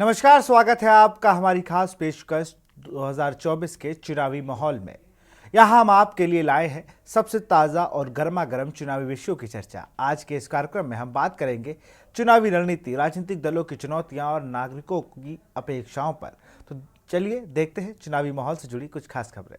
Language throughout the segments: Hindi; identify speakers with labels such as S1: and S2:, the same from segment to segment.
S1: नमस्कार, स्वागत है आपका हमारी खास पेशकश 2024 के चुनावी माहौल में। यहाँ हम आपके लिए लाए हैं सबसे ताज़ा और गर्मा गर्म चुनावी विषयों की चर्चा। आज के इस कार्यक्रम में हम बात करेंगे चुनावी रणनीति, राजनीतिक दलों की चुनौतियां और नागरिकों की अपेक्षाओं पर। तो चलिए देखते हैं चुनावी माहौल से जुड़ी कुछ खास खबरें।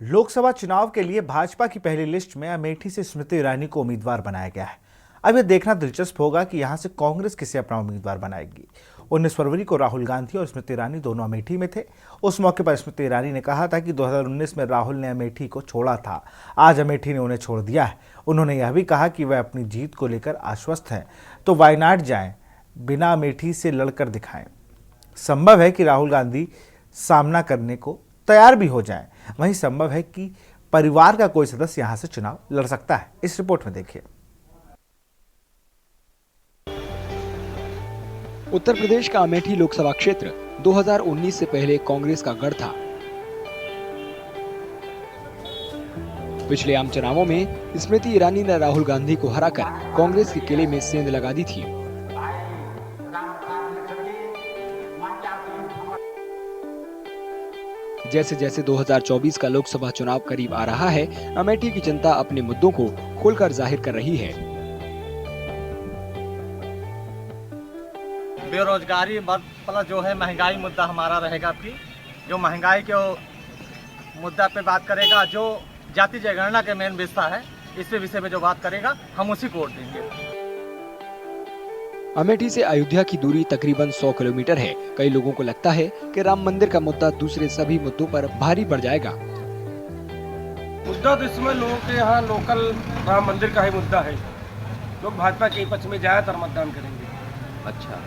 S1: लोकसभा चुनाव के लिए भाजपा की पहली लिस्ट में अमेठी से स्मृति ईरानी को उम्मीदवार बनाया गया है। अब यह देखना दिलचस्प होगा कि यहां से कांग्रेस किसे अपना उम्मीदवार बनाएगी। 19 फरवरी को राहुल गांधी और स्मृति ईरानी दोनों अमेठी में थे। उस मौके पर स्मृति ईरानी ने कहा था कि 2019 में राहुल ने अमेठी को छोड़ा था, आज अमेठी ने उन्हें छोड़ दिया है। उन्होंने यह भी कहा कि वह अपनी जीत को लेकर आश्वस्त हैं, तो वायनाड जाएं, बिना अमेठी से लड़कर दिखाएं। संभव है कि राहुल गांधी सामना करने को तैयार भी हो जाएं। वहीं संभव है कि परिवार का कोई सदस्य यहां से चुनाव लड़ सकता है। इस रिपोर्ट में देखिए।
S2: उत्तर प्रदेश का अमेठी लोकसभा क्षेत्र 2019 से पहले कांग्रेस का गढ़ था। पिछले आम चुनावों में स्मृति ईरानी ने राहुल गांधी को हराकर कांग्रेस के किले में सेंध लगा दी थी। जैसे जैसे 2024 का लोकसभा चुनाव करीब आ रहा है, अमेठी की जनता अपने मुद्दों को खोलकर जाहिर कर रही है।
S3: बेरोजगारी प्लस जो है महंगाई मुद्दा हमारा रहेगा। आपकी जो महंगाई के मुद्दा पे बात करेगा, जो जाति जनगणना के मेन विषय है, इस विषय में जो बात करेगा हम उसी को वोट देंगे।
S2: अमेठी से अयोध्या की दूरी तकरीबन 100 किलोमीटर है। कई लोगों को लगता है कि राम मंदिर का मुद्दा दूसरे सभी मुद्दों पर भारी पड़ जाएगा।
S4: मुद्दा तो इसमें लोगों के यहाँ लोकल राम मंदिर का ही मुद्दा है। लोग भाजपा के पक्ष में ज्यादातर मतदान करेंगे।
S5: अच्छा,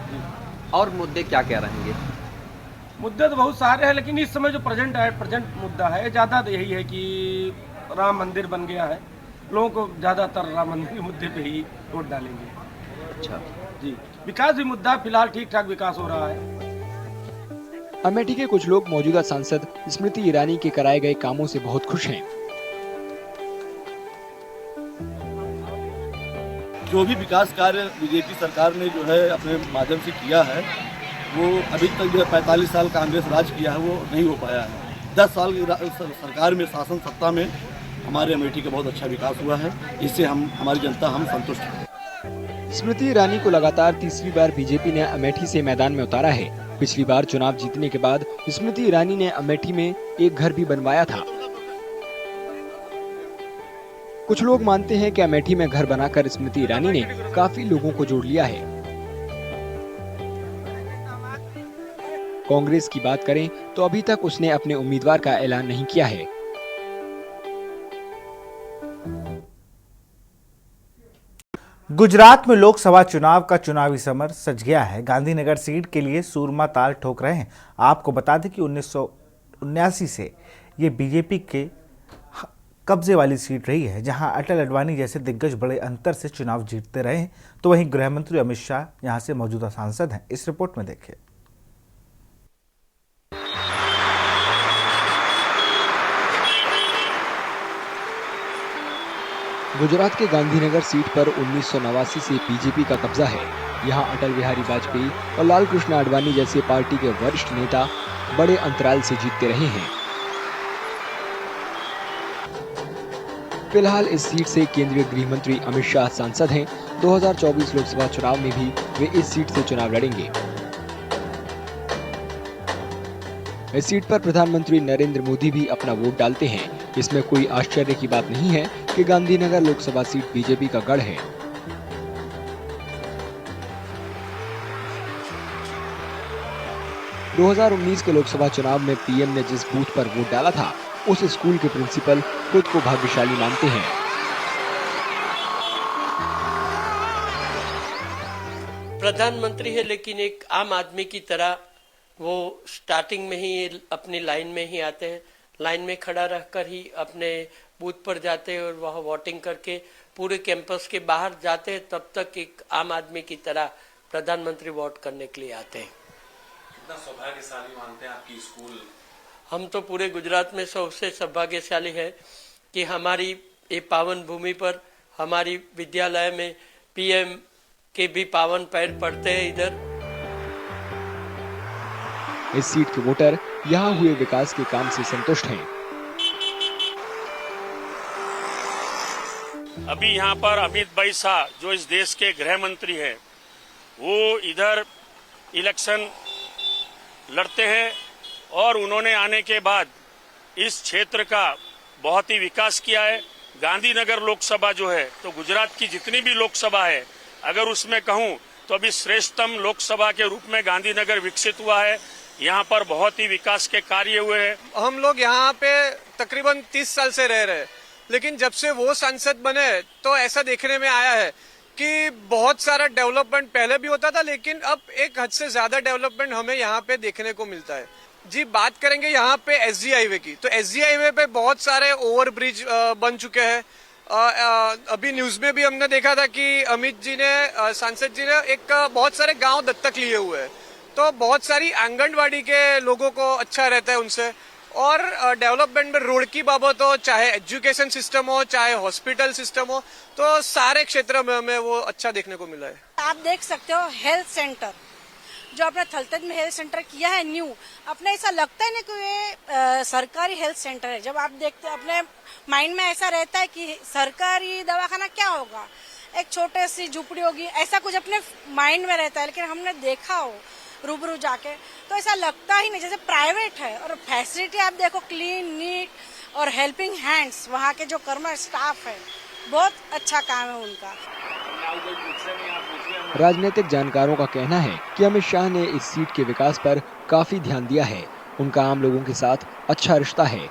S5: और मुद्दे क्या क्या रहेंगे?
S4: मुद्दे तो बहुत सारे हैं, लेकिन इस समय जो प्रेजेंट मुद्दा है ज्यादा तो यही है कि राम मंदिर बन गया है। लोगों को ज्यादातर राम मंदिर के मुद्दे पे ही वोट डालेंगे।
S5: अच्छा
S4: जी, विकास भी मुद्दा, फिलहाल ठीक ठाक विकास हो रहा है।
S2: अमेठी के कुछ लोग मौजूदा सांसद स्मृति ईरानी के कराए गए कामों से बहुत खुश हैं।
S6: जो भी विकास कार्य बीजेपी सरकार ने जो है अपने माध्यम से किया है, वो अभी तक जो 45 साल कांग्रेस राज किया है वो नहीं हो पाया है। 10 साल की सरकार में, शासन सत्ता में हमारे अमेठी का बहुत अच्छा विकास हुआ है। इससे हमारी जनता हम संतुष्ट हैं।
S2: स्मृति ईरानी को लगातार तीसरी बार बीजेपी ने अमेठी से मैदान में उतारा है। पिछली बार चुनाव जीतने के बाद स्मृति ईरानी ने अमेठी में एक घर भी बनवाया था। कुछ लोग मानते हैं कि अमेठी में घर बनाकर स्मृति ईरानी ने काफी लोगों को जोड़ लिया है। कांग्रेस की बात करें तो अभी तक उसने अपने उम्मीदवार का ऐलान नहीं किया है।
S1: गुजरात में लोकसभा चुनाव का चुनावी समर सज गया है। गांधीनगर सीट के लिए सूरमा ताल ठोक रहे हैं। आपको बता दें कि 1979 से ये बीजेपी के कब्जे वाली सीट रही है, जहां अटल अडवाणी जैसे दिग्गज बड़े अंतर से चुनाव जीतते रहे हैं। तो वहीं गृह मंत्री अमित शाह यहां से मौजूदा सांसद हैं। इस रिपोर्ट में देखिए।
S2: गुजरात के गांधीनगर सीट पर 1989 से बीजेपी का कब्जा है। यहां अटल बिहारी वाजपेयी और लाल कृष्ण आडवाणी जैसे पार्टी के वरिष्ठ नेता बड़े अंतराल से जीतते रहे हैं। फिलहाल इस सीट से केंद्रीय गृह मंत्री अमित शाह सांसद हैं। 2024 लोकसभा चुनाव में भी वे इस सीट से चुनाव लड़ेंगे। इस सीट पर प्रधानमंत्री नरेंद्र मोदी भी अपना वोट डालते हैं। इसमें कोई आश्चर्य की बात नहीं है कि गांधीनगर लोकसभा सीट बीजेपी का गढ़ है। – 2019 के लोकसभा चुनाव में पीएम ने जिस बूथ पर वोट डाला था, उस स्कूल के प्रिंसिपल खुद को भाग्यशाली मानते हैं।
S7: प्रधानमंत्री है, लेकिन एक आम आदमी की तरह वो स्टार्टिंग में ही अपनी लाइन में ही आते हैं। लाइन में खड़ा रहकर ही अपने बूथ पर जाते हैं और वह वोटिंग करके पूरे कैंपस के बाहर जाते हैं, तब तक एक आम आदमी की तरह प्रधानमंत्री वोट करने के लिए आते हैं।
S8: कितना सौभाग्यशाली मानते हैं आपकी स्कूल?
S7: हम तो पूरे गुजरात में सबसे सौभाग्यशाली है कि हमारी ये पावन भूमि पर हमारी विद्यालय में पीएम के भी पावन पैर पड़ते हैं। इधर
S2: इस सीट के वोटर यहाँ हुए विकास के काम से संतुष्ट हैं।
S9: अभी यहाँ पर अमित भाई शाह जो इस देश के गृह मंत्री हैं, वो इधर इलेक्शन लड़ते हैं और उन्होंने आने के बाद इस क्षेत्र का बहुत ही विकास किया है। गांधीनगर लोकसभा जो है, तो गुजरात की जितनी भी लोकसभा है, अगर उसमें कहूँ तो अभी श्रेष्ठतम लोकसभा के रूप में गांधीनगर विकसित हुआ है। यहाँ पर बहुत ही विकास के कार्य हुए हैं।
S10: हम लोग यहाँ पे तकरीबन 30 साल से रह रहे हैं, लेकिन जब से वो सांसद बने तो ऐसा देखने में आया है कि बहुत सारा डेवलपमेंट पहले भी होता था, लेकिन अब एक हद से ज्यादा डेवलपमेंट हमें यहाँ पे देखने को मिलता है। जी, बात करेंगे यहाँ पे एसजी हाईवे की, तो एसजी हाईवे पे बहुत सारे ओवरब्रिज बन चुके हैं। अभी न्यूज में भी हमने देखा था कि अमित जी ने, सांसद जी ने एक बहुत सारे गांव दत्तक लिए हुए हैं, तो बहुत सारी आंगनवाड़ी के लोगों को अच्छा रहता है उनसे। और डेवलपमेंट में रोड की बाबत हो, चाहे एजुकेशन सिस्टम हो, चाहे हॉस्पिटल सिस्टम हो, तो सारे क्षेत्र में हमें वो अच्छा देखने को मिला है।
S11: आप देख सकते हो हेल्थ सेंटर जो अपने थलतेज में हेल्थ सेंटर किया है न्यू, अपने ऐसा लगता है ना कि ये सरकारी हेल्थ सेंटर है। जब आप देखते अपने माइंड में ऐसा रहता है कि सरकारी दवाखाना क्या होगा, एक छोटे सी झुपड़ी होगी, ऐसा कुछ अपने माइंड में रहता है। लेकिन हमने देखा हो रूबरू जाके तो ऐसा लगता ही नहीं, जैसे प्राइवेट है। और फैसिलिटी आप देखो, क्लीन, नीट और हेल्पिंग हैंड्स, वहाँ के जो कर्मचारी स्टाफ है, बहुत अच्छा काम है उनका।
S2: राजनीतिक जानकारों का कहना है कि अमित शाह ने इस सीट के विकास पर काफी ध्यान दिया है। उनका आम लोगों के साथ अच्छा रिश्ता है।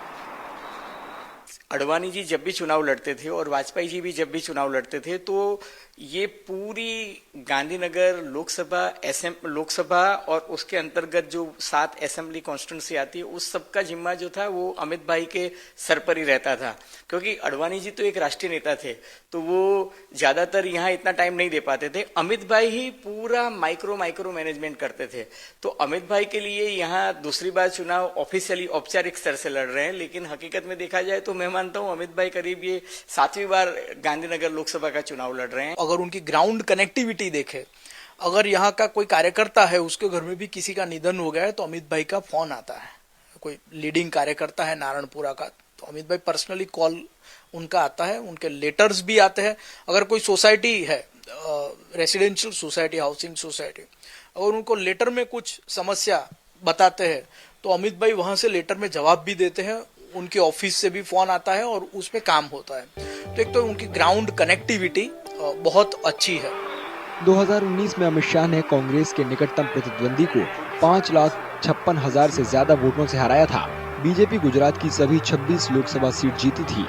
S12: अडवाणी जी जब भी चुनाव लड़ते थे और वाजपेयी जी भी जब भी चुनाव लड़ते थे, तो ये पूरी गांधीनगर लोकसभा और उसके अंतर्गत जो 7 असेंबली कॉन्स्टिट्यूंसी आती है, उस सब का जिम्मा जो था वो अमित भाई के सर पर ही रहता था। क्योंकि अडवाणी जी तो एक राष्ट्रीय नेता थे, तो वो ज्यादातर यहाँ इतना टाइम नहीं दे पाते थे। अमित भाई ही पूरा माइक्रो मैनेजमेंट करते थे। तो अमित भाई के लिए यहाँ दूसरी बार चुनाव ऑफिशियली औपचारिक स्तर से लड़ रहे हैं, लेकिन हकीकत में देखा जाए तो मैं मानता हूँ अमित भाई करीब ये 7वीं बार गांधीनगर लोकसभा का चुनाव लड़ रहे हैं।
S13: अगर उनकी ग्राउंड कनेक्टिविटी देखे, अगर यहाँ का कोई कार्यकर्ता है, उसके घर में भी किसी का निधन हो गया है, तो अमित भाई का फोन आता है। कोई लीडिंग कार्यकर्ता है नारायणपुरा का, तो अमित भाई पर्सनली कॉल उनका आता है, उनके लेटर्स भी आते हैं। अगर कोई सोसाइटी है, रेसिडेंशियल सोसाइटी, हाउसिंग सोसाइटी, अगर उनको लेटर में कुछ समस्या बताते हैं तो अमित भाई वहां से लेटर में जवाब भी देते हैं। उनके ऑफिस से भी फोन आता है और उसमें काम होता है। तो एक तो उनकी ग्राउंड कनेक्टिविटी बहुत अच्छी है।
S2: 2019 में अमित शाह ने कांग्रेस के निकटतम प्रतिद्वंदी को 5,56,000 से ज्यादा वोटों से हराया था। बीजेपी गुजरात की सभी 26 लोकसभा सीट जीती थी।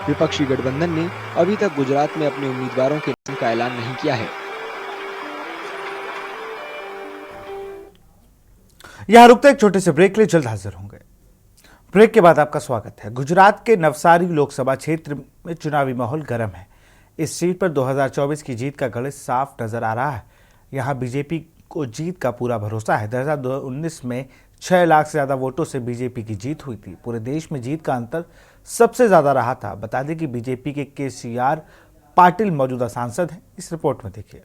S2: विपक्षी गठबंधन ने अभी तक गुजरात में अपने उम्मीदवारों के नाम का ऐलान नहीं किया है।
S1: यहां रुकते एक छोटे से ब्रेक के लिए, जल्द हाजिर होंगे। ब्रेक के बाद आपका स्वागत है। गुजरात के नवसारी लोकसभा क्षेत्र में चुनावी माहौल गर्म है। इस सीट पर 2024 की जीत का गणित साफ नजर आ रहा है। यहां बीजेपी को जीत का पूरा भरोसा है। 2019 में 6 लाख से ज्यादा वोटों से बीजेपी की जीत हुई थी। पूरे देश में जीत का अंतर सबसे ज्यादा रहा था। बता दें कि बीजेपी के KCR पाटिल मौजूदा सांसद हैं। इस रिपोर्ट में देखिए।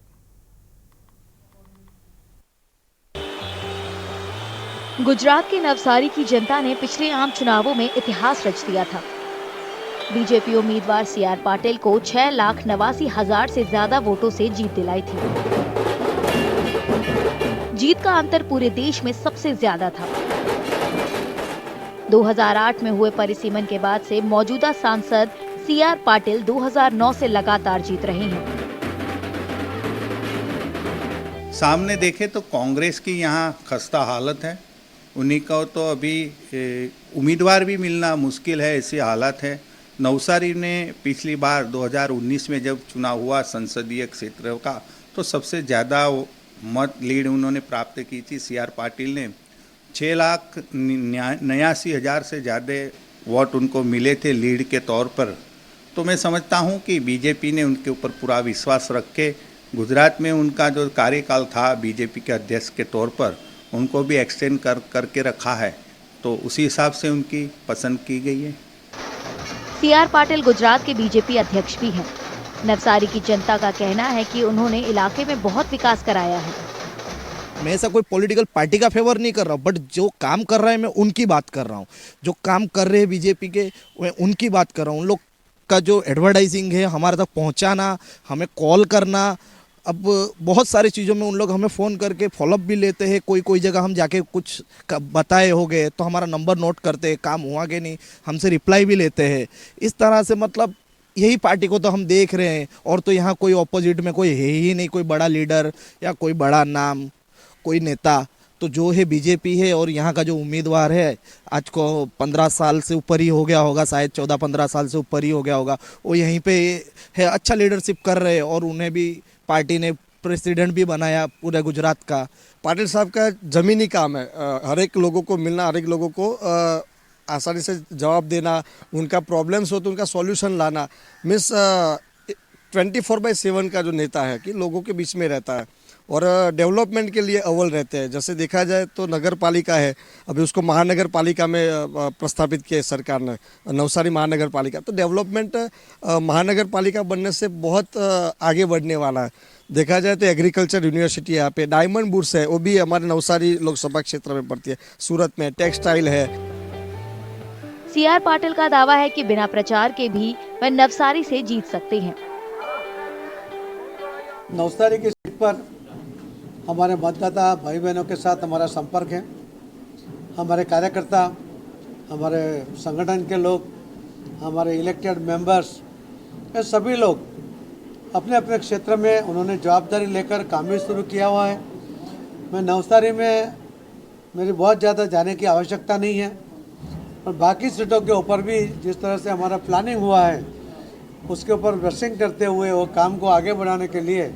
S14: गुजरात के नवसारी की जनता ने पिछले आम चुनावों में इतिहास रच दिया था। बीजेपी उम्मीदवार CR पाटिल को 6,89,000 से ज्यादा वोटों से जीत दिलाई थी। जीत का अंतर पूरे देश में सबसे ज्यादा था। 2008 में हुए परिसीमन के बाद से मौजूदा सांसद CR पाटिल 2009 से लगातार जीत रहे हैं।
S15: सामने देखे तो कांग्रेस की यहाँ खस्ता हालत है। उन्हीं को तो अभी उम्मीदवार भी मिलना मुश्किल है, ऐसी हालत है। नवसारी ने पिछली बार 2019 में जब चुनाव हुआ संसदीय क्षेत्र का, तो सबसे ज़्यादा मत लीड उन्होंने प्राप्त की थी CR पाटिल ने। 6,89,000 से ज़्यादा वोट उनको मिले थे लीड के तौर पर। तो मैं समझता हूं कि बीजेपी ने उनके ऊपर पूरा विश्वास रख के गुजरात में उनका जो कार्यकाल था बीजेपी के अध्यक्ष के तौर पर उनको भी एक्सटेंड करके रखा है, तो उसी हिसाब से उनकी पसंद की गई है।
S14: सीआर पाटिल गुजरात के बीजेपी अध्यक्ष भी हैं। नवसारी की जनता का कहना है कि उन्होंने इलाके में बहुत विकास कराया है।
S16: मैं ऐसा कोई पॉलिटिकल पार्टी का फेवर नहीं कर रहा हूँ, बट जो काम कर रहे हैं मैं उनकी बात कर रहा हूँ। जो काम कर रहे हैं बीजेपी के मैं उनकी बात कर रहा हूँ। उन लोग का जो एडवर्टाइजिंग है हमारे तक पहुँचाना, हमें कॉल करना, अब बहुत सारी चीज़ों में उन लोग हमें फ़ोन करके फॉलोअप भी लेते हैं। कोई जगह हम जाके कुछ बताए हो गए तो हमारा नंबर नोट करते हैं, काम हुआ कि नहीं, हमसे रिप्लाई भी लेते हैं। इस तरह से मतलब यही पार्टी को तो हम देख रहे हैं। और तो यहाँ कोई ऑपोजिट में कोई है ही नहीं, कोई बड़ा लीडर या कोई बड़ा नाम, कोई नेता। तो जो है बीजेपी है। और यहाँ का जो उम्मीदवार है आज को 15 साल से ऊपर ही हो गया होगा, शायद 14-15 साल से ऊपर ही हो गया होगा, वो यहीं पे है, अच्छा लीडरशिप कर रहे हैं। और उन्हें भी पार्टी ने प्रेसिडेंट भी बनाया पूरे गुजरात का।
S17: पाटिल साहब का ज़मीनी काम है, हर एक लोगों को मिलना, हर एक लोगों को आसानी से जवाब देना, उनका प्रॉब्लम्स हो तो उनका सॉल्यूशन लाना। मीन्स 24/7 का जो नेता है कि लोगों के बीच में रहता है और डेवलपमेंट के लिए अव्वल रहते हैं। जैसे देखा जाए तो नगर पालिका है, अभी उसको महानगर पालिका में प्रस्तावित किया सरकार ने, नवसारी महानगर पालिका। तो डेवलपमेंट महानगर पालिका बनने से बहुत आगे बढ़ने वाला है। देखा जाए तो एग्रीकल्चर यूनिवर्सिटी यहाँ पे, डायमंड बुर्स है, वो भी हमारे नवसारी लोकसभा क्षेत्र में पड़ती है, सूरत में टेक्सटाइल है।
S14: सीआर पाटिल का दावा है कि बिना प्रचार के भी वह नवसारी से जीत सकते हैं।
S18: नवसारी की सीट पर हमारे मतदाता भाई बहनों के साथ हमारा संपर्क है। हमारे कार्यकर्ता, हमारे संगठन के लोग, हमारे इलेक्टेड मेंबर्स, ये सभी लोग अपने अपने क्षेत्र में उन्होंने जवाबदारी लेकर काम भी शुरू किया हुआ है। मैं नवसारी में मेरी बहुत ज़्यादा जाने की आवश्यकता नहीं है, और बाकी सीटों के ऊपर भी जिस तरह से हमारा प्लानिंग हुआ है उसके ऊपर ब्रशिंग करते हुए वो काम को आगे बढ़ाने के लिए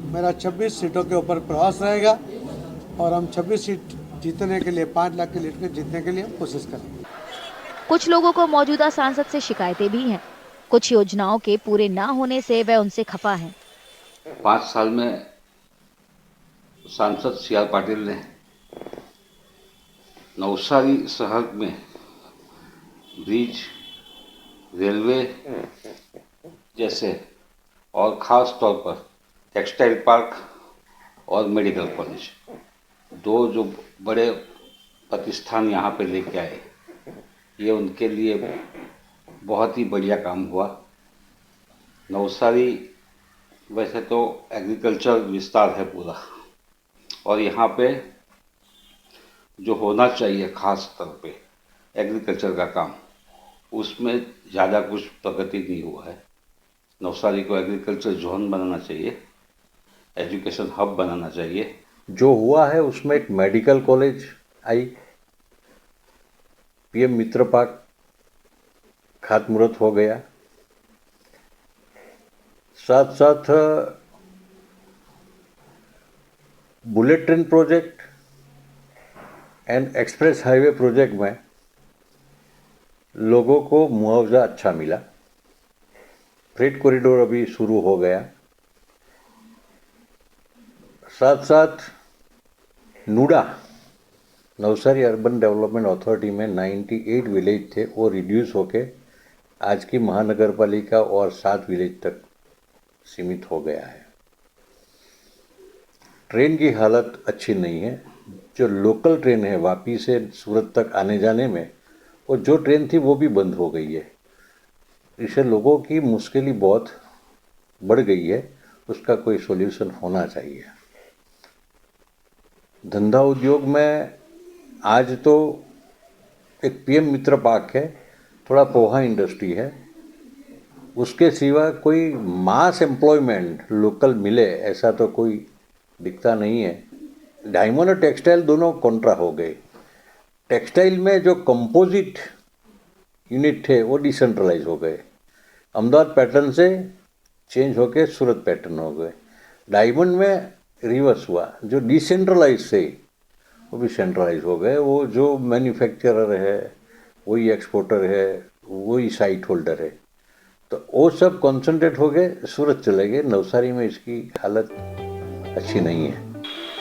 S18: मेरा 26 सीटों के ऊपर प्रयास रहेगा। और हम 26 सीट जीतने के लिए 5 लाख की लीड के जीतने के लिए कोशिश करेंगे।
S14: कुछ लोगों को मौजूदा सांसद से शिकायतें भी हैं। कुछ योजनाओं के पूरे ना होने से वह उनसे खफा हैं।
S19: 5 साल में सांसद सीआर पाटिल ने नवसारी शहर में ब्रिज, रेलवे जैसे और ख़ास तौर पर टेक्सटाइल पार्क और मेडिकल कॉलेज, 2 जो बड़े प्रतिष्ठान यहाँ पे लेके आए, ये उनके लिए बहुत ही बढ़िया काम हुआ। नवसारी वैसे तो एग्रीकल्चर विस्तार है पूरा, और यहाँ पे जो होना चाहिए ख़ास तौर पे एग्रीकल्चर का काम, उसमें ज़्यादा कुछ प्रगति नहीं हुआ है। नवसारी को एग्रीकल्चर जोन बनाना चाहिए, एजुकेशन हब बनाना चाहिए।
S20: जो हुआ है उसमें एक मेडिकल कॉलेज आई, पीएम मित्र पार्क खातमुहूर्त हो गया, साथ साथ bullet train project and express highway project में लोगों को मुआवजा अच्छा मिला। फ्रेट कॉरिडोर अभी शुरू हो गया। साथ साथ नूडा, नवसारी अर्बन डेवलपमेंट अथॉरिटी में 98 विलेज थे, वो रिड्यूस होके आज की महानगर पालिका और 7 विलेज तक सीमित हो गया है। ट्रेन की हालत अच्छी नहीं है। जो लोकल ट्रेन है वापी से सूरत तक आने जाने में, और जो ट्रेन थी वो भी बंद हो गई है। इससे लोगों की मुश्किल बहुत बढ़ गई है, उसका कोई सॉल्यूशन होना चाहिए। धंधा उद्योग में आज तो एक पीएम मित्र पार्क है, थोड़ा पोहा इंडस्ट्री है, उसके सिवा कोई मास एम्प्लॉयमेंट लोकल मिले ऐसा तो कोई दिखता नहीं है। डायमंड और टेक्सटाइल दोनों कॉन्ट्रा हो गए। टेक्सटाइल में जो कंपोजिट यूनिट थे वो डिसेंट्रलाइज हो गए, अहमदाबाद पैटर्न से चेंज होके सूरत पैटर्न हो गए। डायमंड में रिवर्स हुआ, जो डिसेंट्रलाइज थे वो भी सेंट्रलाइज हो गए। वो जो मैन्युफैक्चरर है वही एक्सपोर्टर है, वही साइट होल्डर है, तो वो सब कॉन्सेंट्रेट हो गए, सूरत चले गए। नवसारी में इसकी हालत अच्छी नहीं है।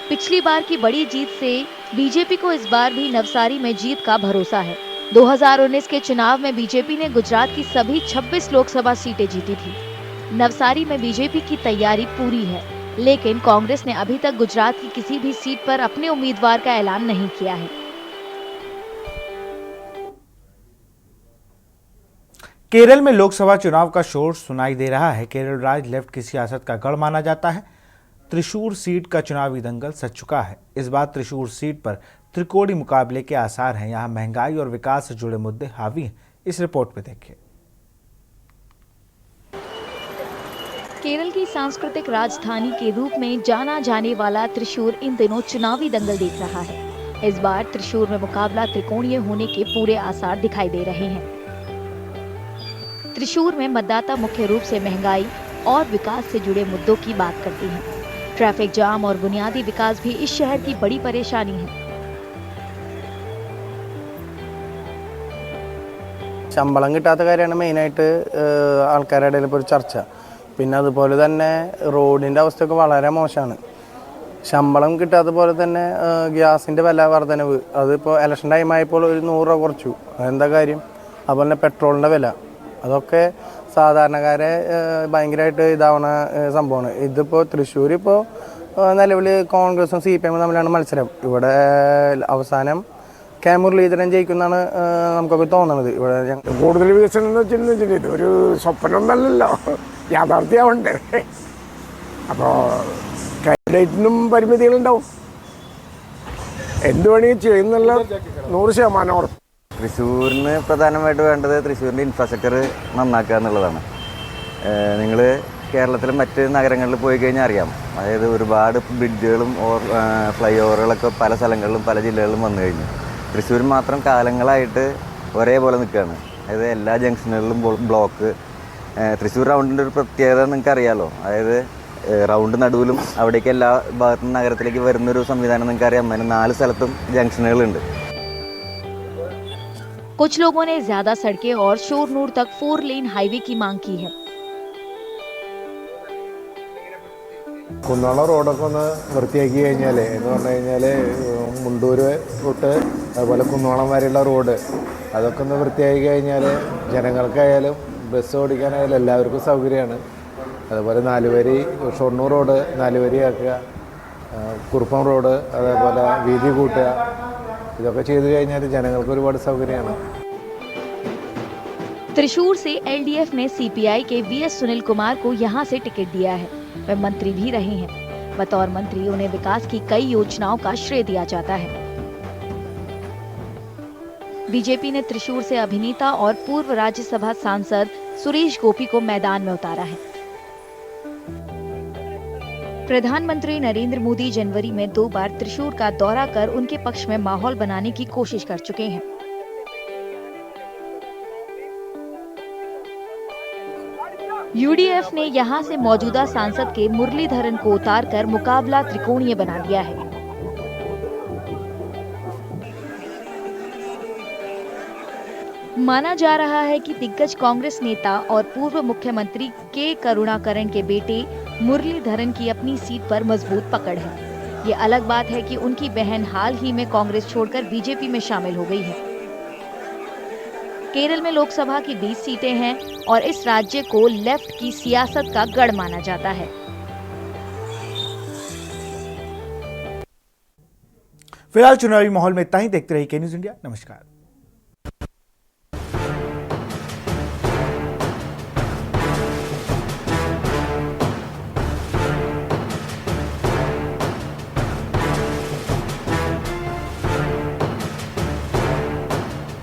S14: पिछली बार की बड़ी जीत से बीजेपी को इस बार भी नवसारी में जीत का भरोसा है। 2019 के चुनाव में बीजेपी ने गुजरात की सभी 26 लोकसभा सीटें जीती थी। नवसारी में बीजेपी की तैयारी पूरी है, लेकिन कांग्रेस ने अभी तक गुजरात की किसी भी सीट पर अपने उम्मीदवार का ऐलान नहीं किया है।
S1: केरल में लोकसभा चुनाव का शोर सुनाई दे रहा है। केरल राज्य लेफ्ट की सियासत का गढ़ माना जाता है। त्रिशूर सीट का चुनावी दंगल सज चुका है। इस बार त्रिशूर सीट पर त्रिकोणीय मुकाबले के आसार हैं। यहां महंगाई और विकास से जुड़े मुद्दे हावी हैं। इस रिपोर्ट में देखिए।
S14: केरल की सांस्कृतिक राजधानी के रूप में जाना जाने वाला त्रिशूर इन दिनों चुनावी दंगल देख रहा है। इस बार त्रिशूर में मुकाबला त्रिकोणीय होने के पूरे आसार दिखाई दे रहे हैं। त्रिशूर में मतदाता मुख्य रूप से महंगाई और विकास से जुड़े मुद्दों की बात करते हैं। ट्रैफिक जाम और बुनियादी विकास भी इस शहर की बड़ी परेशानी है।
S21: ശമ്പളം കിട്ടാത്ത കാര്യമാണ് മെയിനായിട്ട് ആൾക്കാരുടെ ഇടയിൽ ഇപ്പോൾ ഒരു ചർച്ച. പിന്നെ അതുപോലെ തന്നെ റോഡിൻ്റെ അവസ്ഥയൊക്കെ വളരെ മോശമാണ്. ശമ്പളം കിട്ടാത്ത പോലെ തന്നെ ഗ്യാസിൻ്റെ വില വർധനവ്, അതിപ്പോൾ ഇലക്ഷൻ ടൈം ആയപ്പോൾ ഒരു 100 രൂപ കുറച്ചു. അതെന്താ കാര്യം? അതുപോലെ തന്നെ പെട്രോളിൻ്റെ വില, അതൊക്കെ സാധാരണക്കാരെ ഭയങ്കരമായിട്ട് ഇതാവുന്ന സംഭവമാണ്. ഇതിപ്പോൾ തൃശ്ശൂർ ഇപ്പോൾ നിലവിൽ കോൺഗ്രസും CPM തമ്മിലാണ് മത്സരം. ഇവിടെ അവസാനം കെ മുരളീധരൻ ജയിക്കുന്നതാണ് നമുക്കൊക്കെ തോന്നുന്നത്. ഇവിടെ
S22: കൂടുതൽ വികസനം എന്ന് വെച്ചിട്ടുണ്ടെങ്കിൽ ഇതൊരു സ്വപ്നമൊന്നല്ലല്ലോ, യാഥാർത്ഥ്യമുണ്ട്. അപ്പോൾ കാൻഡിഡേറ്റിനും പരിമിതികളുണ്ടാവും. എന്ത് വേണമെങ്കിൽ ചെയ്യുന്നുള്ള 100% ഉറപ്പ്.
S23: തൃശ്ശൂരിന് പ്രധാനമായിട്ട് വേണ്ടത് തൃശ്ശൂരിൻ്റെ ഇൻഫ്രാസ്ട്രക്ചർ നന്നാക്കുക എന്നുള്ളതാണ്. നിങ്ങൾ കേരളത്തിലെ മറ്റ് നഗരങ്ങളിൽ പോയി കഴിഞ്ഞാൽ അറിയാം, അതായത് ഒരുപാട് ബ്രിഡ്ജുകളും ഫ്ലൈ ഓവറുകളൊക്കെ പല സ്ഥലങ്ങളിലും പല ജില്ലകളിലും വന്നു കഴിഞ്ഞു. തൃശ്ശൂർ മാത്രം കാലങ്ങളായിട്ട് ഒരേപോലെ നിൽക്കുകയാണ്. അതായത് എല്ലാ ജംഗ്ഷനുകളിലും ബ്ലോക്ക്. തൃശ്ശൂർ റൗണ്ടിൻ്റെ ഒരു പ്രത്യേകത നിങ്ങൾക്ക് അറിയാമല്ലോ, അതായത് റൗണ്ട് നടുവിലും അവിടേക്ക് എല്ലാ ഭാഗത്തും നഗരത്തിലേക്ക് വരുന്നൊരു സംവിധാനം നിങ്ങൾക്ക് അറിയാം. അതിന് 4 സ്ഥലത്തും ജംഗ്ഷനുകളുണ്ട്.
S14: कुछ लोगों ने ज्यादा सड़कें और शोरनूर तक 4 लेन हाईवे की मांग की है।
S22: കുന്നോളം റോഡൊക്കെ ഒന്ന് വൃത്തിയാക്കി കഴിഞ്ഞാൽ എന്ന് പറഞ്ഞു കഴിഞ്ഞാൽ മുണ്ടൂര് തൊട്ട് അതുപോലെ കുന്നോളം വരെയുള്ള റോഡ് അതൊക്കെ ഒന്ന് വൃത്തിയാക്കി കഴിഞ്ഞാൽ ജനങ്ങൾക്കായാലും ബസ് ഓടിക്കാനായാലും എല്ലാവർക്കും സൗകര്യമാണ്. അതുപോലെ 4 വരി ഷൊർണൂർ റോഡ് 4 വരിയാക്കുക, കുറുപ്പം റോഡ് അതേപോലെ വീതി കൂട്ടുക, ഇതൊക്കെ ചെയ്തു കഴിഞ്ഞാൽ ജനങ്ങൾക്ക് ഒരുപാട് സൗകര്യമാണ്.
S14: त्रिशूर से LDF ने CPI के VS सुनील कुमार को यहां से टिकट दिया है। वे मंत्री भी रहे हैं। बतौर मंत्री उन्हें विकास की कई योजनाओं का श्रेय दिया जाता है। बीजेपी ने त्रिशूर से अभिनेता और पूर्व राज्यसभा सांसद सुरेश गोपी को मैदान में उतारा है। प्रधानमंत्री नरेंद्र मोदी जनवरी में 2 बार त्रिशूर का दौरा कर उनके पक्ष में माहौल बनाने की कोशिश कर चुके हैं। UDF ने यहां से मौजूदा सांसद के मुरलीधरन को उतारकर मुकाबला त्रिकोणीय बना दिया है। माना जा रहा है कि दिग्गज कांग्रेस नेता और पूर्व मुख्यमंत्री के करुणाकरण के बेटे मुरलीधरन की अपनी सीट पर मजबूत पकड़ है। ये अलग बात है कि उनकी बहन हाल ही में कांग्रेस छोड़कर बीजेपी में शामिल हो गई है। केरल में लोकसभा की 20 सीटें हैं और इस राज्य को लेफ्ट की सियासत का गढ़ माना जाता है।
S1: फिलहाल चुनावी माहौल में इतना ही। देखते रहिए के न्यूज़ इंडिया। नमस्कार।